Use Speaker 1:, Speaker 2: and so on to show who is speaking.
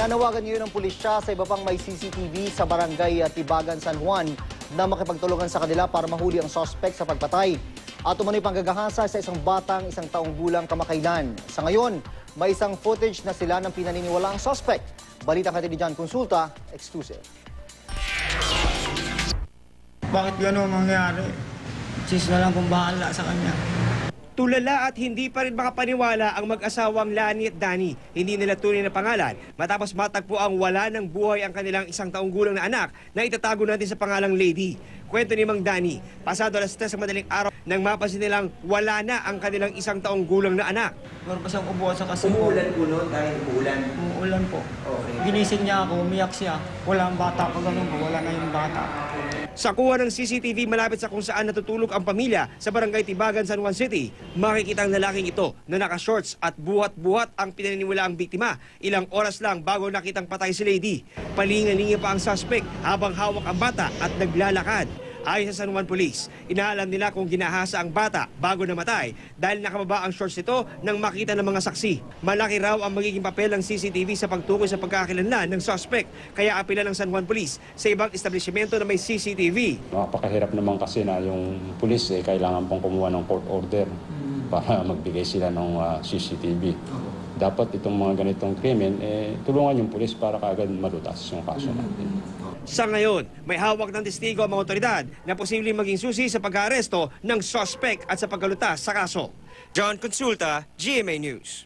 Speaker 1: Nananawagan ngayon ng pulisya sa iba pang may CCTV sa barangay Tibagan, San Juan na makipagtulungan sa kanila para mahuli ang suspect sa pagpatay. At umano'y panggagahasa sa isang batang 1 taong gulang kamakailan. Sa ngayon, may isang footage na sila ng pinaniniwalaang suspect. Balita kay John Consulta, exclusive.
Speaker 2: Bakit gano'n mangyari? Sis na lang kung bahala sa kanya.
Speaker 3: Tulala at hindi pa rin makapaniwala ang mag-asawang Lani at Danny. Hindi nila tunay na pangalan matapos matagpo ang wala ng buhay ang kanilang 1 taong gulang na anak na itatago natin sa pangalang Lady. Kwento ni Mang Danny, pasado alas 3 ng madaling araw nang mapansin nilang wala na ang kanilang 1 taong gulang na anak.
Speaker 2: Meron pa siyang ubuan sa kasi
Speaker 4: Umuulan po noon dahil umuulan.
Speaker 2: Umuulan po.
Speaker 4: Okay.
Speaker 2: Ginising niya ako, umiyak siya. Wala ang bata, pag ganun po, wala na yung bata.
Speaker 3: Sa kuha ng CCTV malapit sa kung saan natutulog ang pamilya sa barangay Tibagan, San Juan City, makikita ang lalaking ito na naka-shorts at buhat-buhat ang pinaniniwalaang biktima. Ilang oras lang bago nakitang patay si Lady. Palingalingi pa ang suspect habang hawak ang bata at naglalakad. Ayon sa San Juan Police, inaalam nila kung ginahasa ang bata bago namatay dahil nakababa ang shorts nito nang makita ng mga saksi. Malaki raw ang magiging papel ng CCTV sa pagtukoy sa pagkakakilanlan ng suspect, kaya apila ng San Juan Police sa ibang establishmento na may CCTV.
Speaker 5: Napakahirap naman kasi na yung pulis kailangan pong kumuha ng court order para magbigay sila ng CCTV. Dapat itong mga ganitong krimen, tulungan yung pulis para kaagad malutas yung kaso natin.
Speaker 3: Sa ngayon, may hawak ng testigo ang mga otoridad na posibleng maging susi sa pag-aaresto ng suspect at sa pagkalutas sa kaso. John Consulta, GMA News.